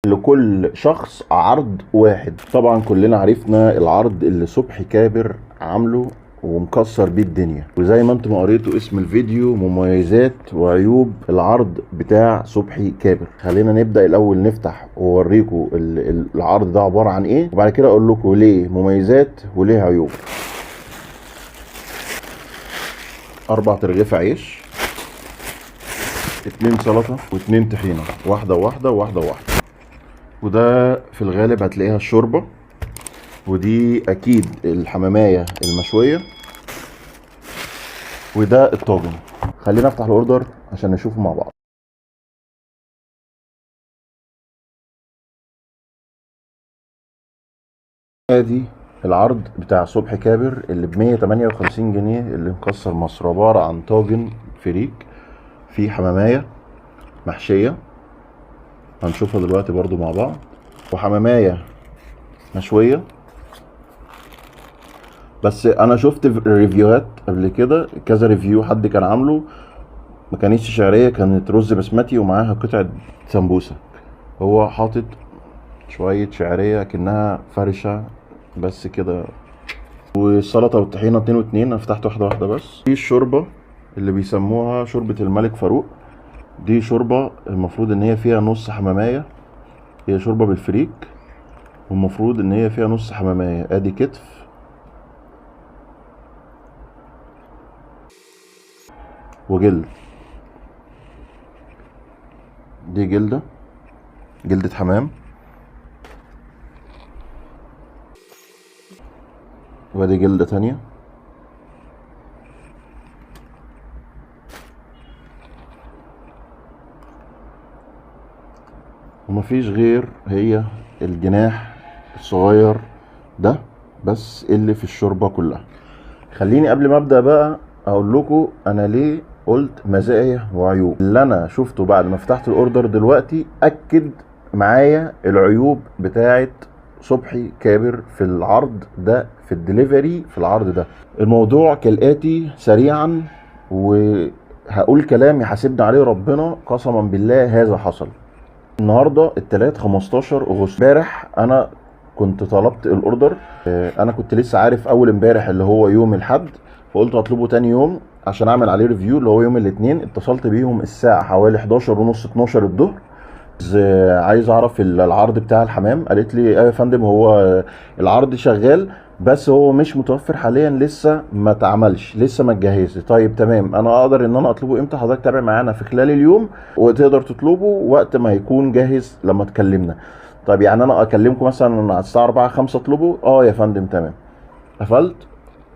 لكل شخص عرض واحد. طبعا كلنا عرفنا العرض اللي صبحي كابر عامله ومكسر بيه الدنيا، وزي ما انتم قريتوا اسم الفيديو مميزات وعيوب العرض بتاع صبحي كابر. خلينا نبدأ الاول نفتح واوريكم العرض ده عبارة عن ايه، وبعد كده اقول لكم ليه مميزات وليه عيوب. 4 ترغيف عيش، 2 سلطة و2 طحينة، واحدة وواحدة وواحدة وواحدة. وده في الغالب هتلاقيها الشوربة، ودي اكيد الحمامية المشوية، وده الطاجن. خلينا افتح الاوردر عشان نشوفه مع بعض. ادي العرض بتاع صبحي كابر اللي ب 158 جنيه اللي مكسر مصر. عبارة عن طاجن فريك فيه حمامية محشية، هنشوفها دلوقتي برضو مع بعض، وحمامية مشوية. بس انا شفت ريفيوهات قبل كده، كذا ريفيو حد كان عامله، ما كانتش شعريه، كانت رز بسمتي ومعاها قطعه سمبوسه. هو حاطط شويه شعريه كأنها فرشه بس كده. والسلطه والطحينه 2 و2. انا فتحت واحده واحده بس. دي الشوربه اللي بيسموها شوربه الملك فاروق. دي شوربه المفروض ان هي فيها نص حماميه، هي شوربه بالفريك والمفروض ان هي فيها نص حماميه. ادي كتف وجلد، دي جلدة حمام، وادي جلدة تانية. ومفيش غير هي الجناح الصغير ده بس اللي في الشوربة كلها. خليني قبل ما ابدأ بقى اقول لكم انا ليه قلت مزايا وعيوب. اللي انا شفته بعد ما فتحت الاوردر دلوقتي اكد معايا العيوب بتاعت صبحي كابر في العرض ده، في الدليفري في العرض ده. الموضوع كالاتي سريعا، وهقول كلام يحاسبني عليه ربنا قسما بالله. هذا حصل النهارده التلات 15 اغسطس. امبارح انا كنت طلبت الاوردر، انا كنت لسه عارف اول امبارح اللي هو يوم الحد، فقلت اطلبه تاني يوم عشان اعمل عليه ريفيو اللي هو يوم الاثنين. اتصلت بيهم الساعه حوالي 11 ونص 12 الظهر، عايز اعرف العرض بتاع الحمام. قالت لي ايوه يا فندم، هو العرض شغال بس هو مش متوفر حاليا، لسه ما اتعملش، لسه ما اتجهزش. طيب تمام، انا اقدر ان انا اطلبه امتى؟ حضرتك تابع معانا في خلال اليوم وتقدر تطلبه وقت ما يكون جاهز لما تكلمنا. طيب يعني انا اكلمكم مثلا على الساعه 4 5 اطلبه؟ اه يا فندم تمام. قفلت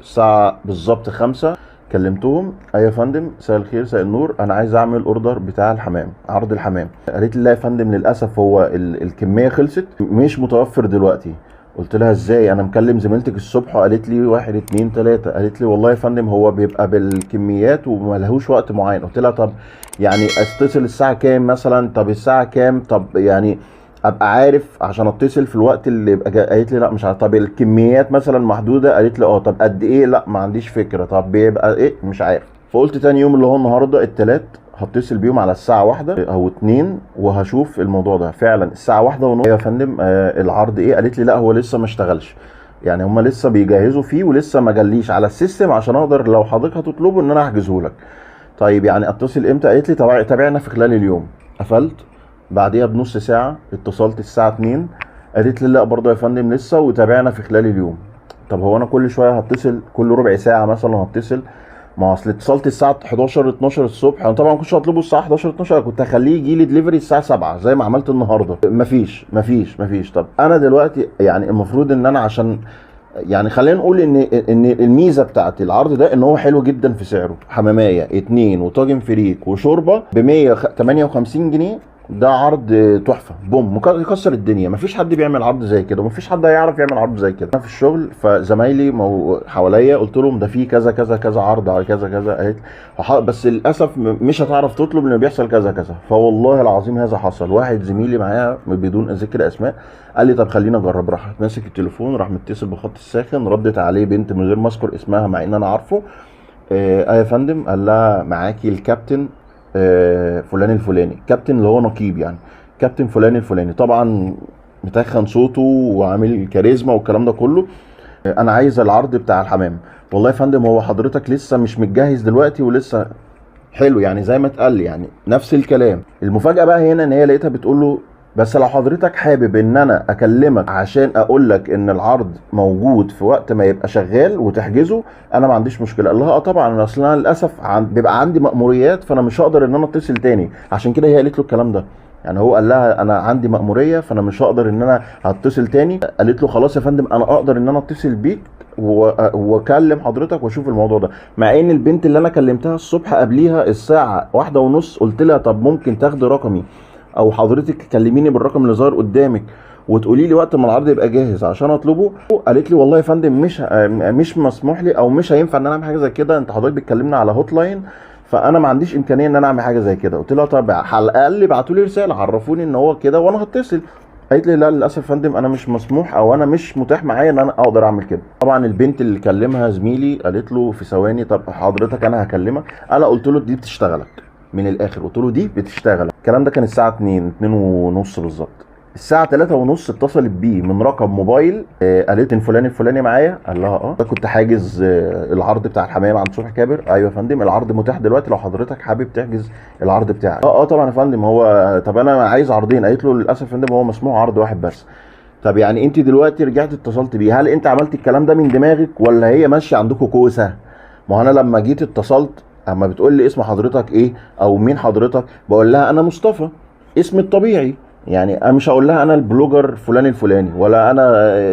الساعه بالظبط 5، كلمتهم ايوه يا فندم مساء الخير مساء النور، انا عايز اعمل اوردر بتاع الحمام، عرض الحمام. قالت لي لا يا فندم للاسف هو الكميه خلصت مش متوفر دلوقتي. قلت لها ازاي؟ انا مكلم زميلتك الصبح وقالت لي 1 2 3. قالت لي والله يا فندم هو بيبقى بالكميات وملهوش وقت معين. قلت لها طب يعني اتصل الساعه كام مثلا؟ طب الساعه كام؟ طب يعني ابقى عارف عشان اتصل في الوقت اللي يبقى قالت لي لا مش عارف. طب الكميات مثلا محدوده؟ قالت لي اه. طب قد ايه؟ لا ما عنديش فكره. طب بيبقى ايه؟ مش عارف. فقلت تاني يوم اللي هو النهارده التلات هتصل بيهم على الساعة 1 أو 2 وهشوف الموضوع ده. فعلا الساعة 1:30 يا فندم العرض إيه؟ قالت لي لا هو لسه ما اشتغلش، يعني هما لسه بيجهزوا فيه ولسه ما جاليش على السيستم عشان أقدر لو حضرتك هتطلبه إن أنا أحجزه لك. طيب يعني أتصل إمتى؟ قالت لي تابعنا في خلال اليوم. قفلت. بعديها بنص ساعة اتصلت الساعة 2، قالت لي لا برضه يا فندم لسه وتابعنا في خلال اليوم. طب هو أنا كل شوية هتصل، كل ربع ساعة مثلا هتصل؟ ما هو اصل اتصلت الساعه 11 12 الصبح، انا طبعا ما كنتش هطلبه الساعه 11 12، كنت هخليه يجي لي دليفري الساعه 7 زي ما عملت النهارده. مفيش. طب انا دلوقتي يعني المفروض ان انا عشان يعني خلينا نقول ان الميزه بتاعت العرض ده ان هو حلو جدا في سعره. حماميه 2 وطاجن فريك وشوربه ب 158 جنيه. ده عرض تحفه، بوم يكسر الدنيا. مفيش حد بيعمل عرض زي كده ومفيش حد هيعرف يعمل عرض زي كده. انا في الشغل فزمايلي حواليا قلت لهم ده في كذا كذا كذا عرض على كذا كذا. قالت بس للاسف مش هتعرف تطلب لان بيحصل كذا كذا. فوالله العظيم هذا حصل. واحد زميلي معايا بدون ذكر اسماء قال لي طب خلينا اجرب. راح ماسك التليفون، راح متصل بخط الساخن، ردت عليه بنت من غير ما اذكر اسمها مع ان انا عارفه. يا فندم، قال لها معاكي الكابتن فلان الفلاني، كابتن اللي هو نقيب يعني، كابتن فلان الفلاني، طبعا متخن صوته وعامل كاريزما والكلام ده كله، انا عايز العرض بتاع الحمام. والله يا فندم هو حضرتك لسه مش متجهز دلوقتي ولسه حلو، يعني زي ما اتقال يعني نفس الكلام. المفاجأة بقى هنا ان هي لقيتها بتقول له بس لو حضرتك حابب ان انا اكلمك عشان اقول لك ان العرض موجود في وقت ما يبقى شغال وتحجزه، انا ما عنديش مشكله. قال لها اه طبعا، اصل انا للاسف بيبقى عندي مأموريات فانا مش هقدر ان انا اتصل تاني. عشان كده هي قالت له الكلام ده، يعني هو قال لها انا عندي مأموريه فانا مش هقدر ان انا هتصل تاني. قالت له خلاص يا فندم انا اقدر ان انا اتصل بيك واكلم حضرتك واشوف الموضوع ده. مع ان البنت اللي انا كلمتها الصبح قبليها الساعه 1:30 قلت لها طب ممكن تاخدي رقمي او حضرتك تكلميني بالرقم اللي ظاهر قدامك وتقولي لي وقت ما العرض يبقى جاهز عشان اطلبه. قالت لي والله يا فندم مش مسموح لي او مش هينفع ان انا اعمل حاجه زي كده، انت حضرتك بتكلمنا على هوت لاين فانا ما عنديش امكانيه ان انا اعمل حاجه زي كده. قلت لها طب على الاقل ابعتوا لي رساله عرفوني ان هو كده وانا هتصل. قالت لي لا للاسف يا فندم انا مش مسموح او انا مش متاح معايا ان انا اقدر اعمل كده. طبعا البنت اللي كلمها زميلي قالت له في ثواني طب حضرتك انا هكلمك. انا قلت له دي بتشتغلك من الاخر، قلت له دي بتشتغل. الكلام ده كان الساعه 2 ونص بالظبط. الساعه 3 ونص اتصلت بيه من رقم موبايل، قالت ان فلان الفلاني معايا. قال لها اه كنت حاجز العرض بتاع الحمام عند صبحي كابر. ايوه يا فندم العرض متاح دلوقتي لو حضرتك حابب تحجز العرض بتاعك. اه طبعا يا فندم هو طب انا عايز عرضين. قالت له للاسف يا فندم هو مسموح عرض واحد بس. طب يعني انت دلوقتي رجعت اتصلت بيه، هل انت عملت الكلام ده من دماغك ولا هي ماشيه عندكم كوسه؟ ما هو انا لما جيت اتصلت اما بتقول لي اسم حضرتك ايه او مين حضرتك، بقول لها انا مصطفى اسمي الطبيعي. يعني انا مش هقول لها انا البلوجر فلان الفلاني ولا انا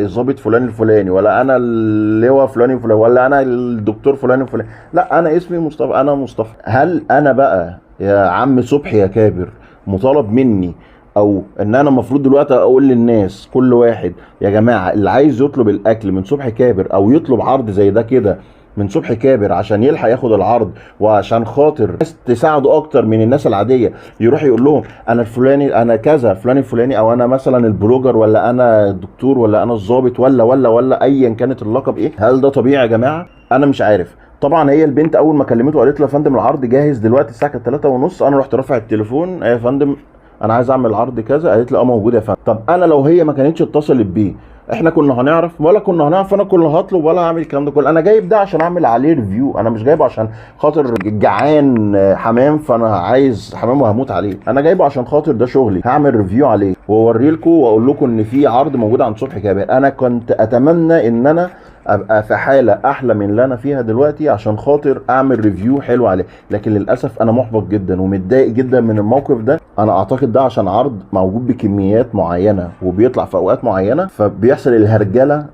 الظابط فلان الفلاني ولا انا اللواء فلان الفلاني ولا انا الدكتور فلان الفلاني، لا انا اسمي مصطفى، انا مصطفى. هل انا بقى يا عم صبحي يا كابر مطالب مني او ان انا المفروض دلوقتي اقول للناس كل واحد يا جماعه اللي عايز يطلب الاكل من صبحي كابر او يطلب عرض زي ده كده من صبحي كابر عشان يلحق ياخد العرض وعشان خاطر الناس تساعده اكتر من الناس العاديه، يروح يقول لهم انا الفلاني انا كذا فلان الفلاني او انا مثلا البلوجر ولا انا الدكتور ولا انا الضابط ولا ايا كانت اللقب ايه؟ هل ده طبيعي يا جماعه؟ انا مش عارف. طبعا هي البنت اول ما كلمته قالت له يا فندم العرض جاهز دلوقتي الساعه كانت 3 ونص. انا رحت رافع التليفون يا فندم انا عايز اعمل عرض كذا. قالت لي اه موجود يا فندم. طب انا لو هي ما كانتش اتصلت بيه احنا كنا هنعرف ولا كنا هنعرف؟ انا كنا هطلب ولا هعمل الكلام ده كله؟ انا جايب ده عشان اعمل عليه ريفيو، انا مش جايبه عشان خاطر جعان حمام فانا عايز حمام وهموت عليه. انا جايبه عشان خاطر ده شغلي، هعمل ريفيو عليه واوري لكم واقول لكم ان في عرض موجود عند صبحي كابر. انا كنت اتمنى ان انا ابقى في حاله احلى من اللي انا فيها دلوقتي عشان خاطر اعمل ريفيو حلو عليه، لكن للاسف انا محبط جدا ومتضايق جدا من الموقف ده. انا اعتقد ده عشان عرض موجود بكميات معينه وبيطلع في اوقات معينه فبيحصل الهرجله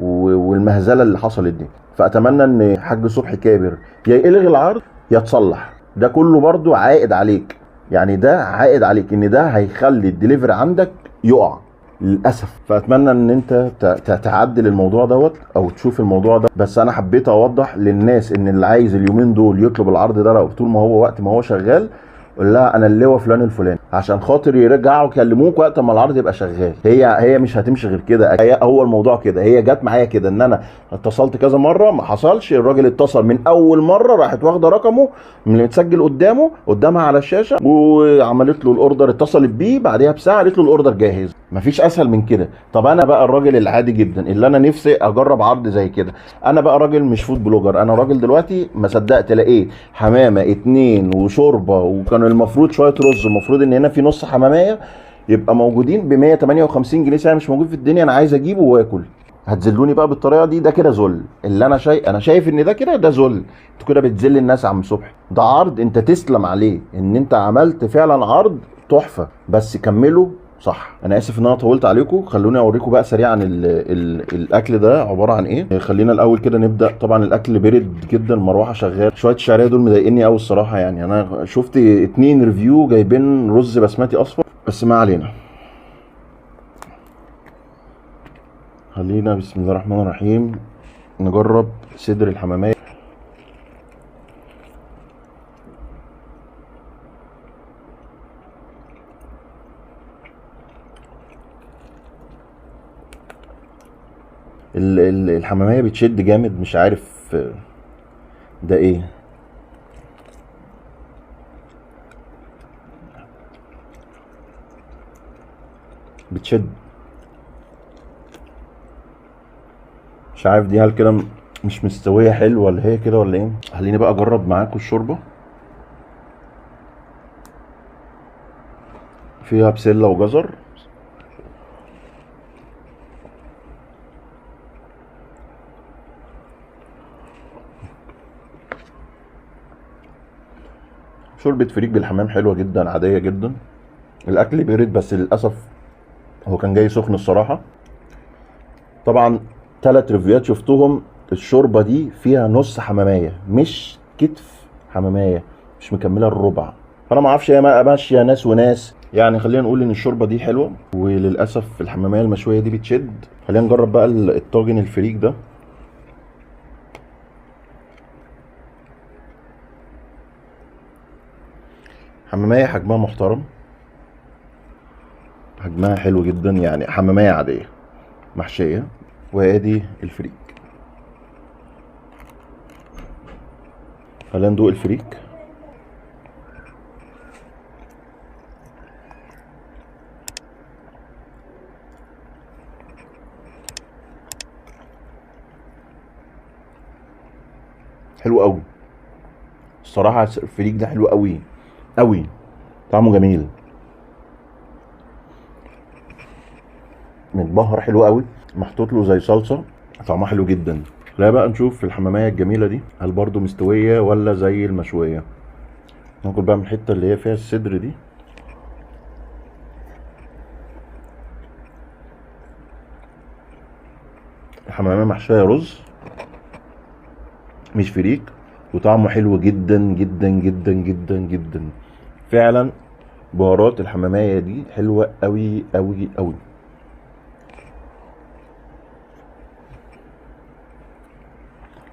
والمهزله اللي حصلت دي. فاتمنى ان حاج صبحي كابر يا يلغي العرض يا تصلح. ده كله برضو عائد عليك، يعني ده عائد عليك ان ده هيخلي الدليفري عندك يقع للاسف. فاتمنى ان انت تعدل الموضوع دوت او تشوف الموضوع ده. بس انا حبيت اوضح للناس ان اللي عايز اليومين دول يطلب العرض ده لو طول ما هو وقت ما هو شغال قول لها انا اللواء فلان الفلاني عشان خاطر يرجعوا يكلموك وقت ما العرض يبقى شغال. هي مش هتمشي غير كده. هو الموضوع كده، هي جت معايا كده ان انا اتصلت كذا مره ما حصلش. الراجل اتصل من اول مره راحت واخده رقمه من اللي متسجل قدامها على الشاشه وعملت له الاوردر. اتصلت بيه بعدها بساعه قالت له الاوردر جاهز. مفيش اسهل من كده. طب انا بقى الراجل العادي جدا اللي انا نفسي اجرب عرض زي كده، انا بقى راجل مش فود بلوجر، انا راجل دلوقتي ما صدقت لقيت حمامه 2 وشوربه وكان المفروض شويه رز، المفروض ان هنا في نص حماميه يبقى موجودين ب 158 جنيه سعر مش موجود في الدنيا. انا عايز اجيبه واكل، هتذلوني بقى بالطريقه دي؟ ده كده ذل. اللي انا شايف ان ده كده ده ذل. انتوا كده بتذل الناس يا عم صبحي. ده عرض انت تسلم عليه ان انت عملت فعلا عرض تحفه، بس كملوا صح. انا اسف ان انا طولت عليكم. خلوني اوريكم بقى سريعا الاكل ده عباره عن ايه. خلينا الاول كده نبدا. طبعا الاكل برد جدا، المروحه شغال. شويه الشعريه دول مضايقني قوي الصراحه. يعني انا شفت 2 ريفيو جايبين رز بسمتي اصفر بس ما علينا. خلينا بسم الله الرحمن الرحيم نجرب صدر الحمامية. الحمامية بتشد جامد، مش عارف ده ايه. بتشد. مش عارف دي هل كده مش مستويه حلو ولا هي كده ولا ايه. خليني بقى اجرب معاكم الشوربه. فيها بسله وجزر. شوربه فريك بالحمام حلوه جدا، عاديه جدا. الاكل بيرد بس للاسف هو كان جاي سخن الصراحه. طبعا 3 ريفيوهات شفتهم الشوربه دي فيها نص حمامايه، مش كتف حمامايه، مش مكمله الربع. فانا ما اعرفش هي ماشيه ناس وناس يعني. خلينا نقول ان الشوربه دي حلوه، وللاسف الحماميه المشويه دي بتشد. خلينا نجرب بقى الطاجن الفريك ده. حمامية حجمها محترم، حجمها حلو جدا، يعني حمامية عادية محشية. وادي الفريك. خلينا ندوق الفريك. حلو قوي الصراحة. الفريك ده حلو قوي قوي، طعمه جميل، متبهر حلو قوي، محطوط له زي صلصه، طعمها حلو جدا. لا بقى نشوف الحمامية الجميلة دي هل برضو مستوية ولا زي المشوية. ناكل بقى من الحتة اللي هي فيها الصدر دي. الحمامية محشية رز مش فريك، وطعمه حلو جدا جدا جدا جدا جدا. فعلا بهارات الحمامية دي حلوة قوي قوي قوي.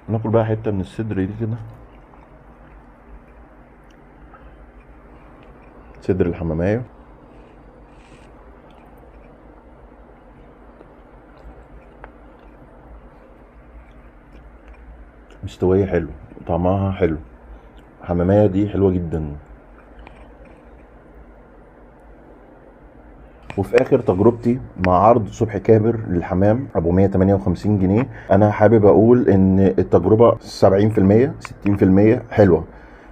ناكل بقى حتة من الصدر دي كده. صدر الحمامية مستوية حلو، طعمها حلو. الحمامية دي حلوة جدا. وفي اخر تجربتي مع عرض صبحي كابر للحمام ابو 158 جنيه، انا حابب اقول ان التجربه 70% 60% حلوه.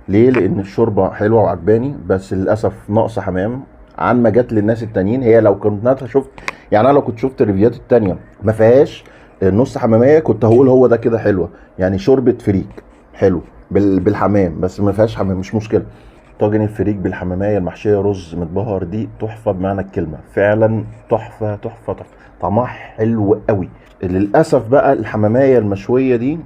ليه؟ لان الشوربه حلوه وعجباني، بس للاسف ناقصه حمام عن ما جت للناس التانيين. هي لو كنت انا شفت، يعني انا لو كنت شفت الريفيوهات التانيه ما فيهاش نص حماميه، كنت هقول هو ده كده حلوه. يعني شوربه فريك حلو بالحمام، بس ما فيهاش حمام مش مشكله. طاجن الفريك بالحمامية المحشية رز متبهر دي تحفة بمعنى الكلمة، فعلا تحفة تحفة تحفة، طعمها حلو قوي. للأسف بقى الحمامية المشوية دي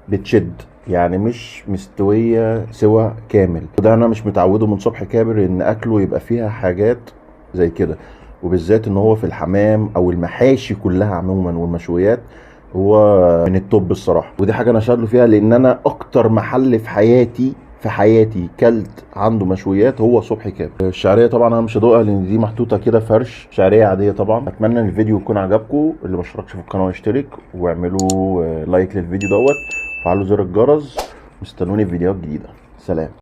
بتشد، يعني مش مستوية سوى كامل. وده أنا مش متعوده من صبحي كابر إن أكله يبقى فيها حاجات زي كده، وبالذات إن هو في الحمام أو المحاشي كلها عموما والمشويات هو من التوب الصراحة. ودي حاجة أنا شاهد له فيها، لأن أنا أكتر محل في حياتي كلت عنده مشويات هو صبحي كابر. الشعريه طبعا انا مش هدوقها لان دي محطوطه كده فرش شعريه عاديه. طبعا اتمنى ان الفيديو يكون عجبكم. اللي ما اشتركش في القناه يشترك واعملوا لايك للفيديو دوت، وفعلوا زر الجرس. مستنوني في فيديوهات جديده. سلام.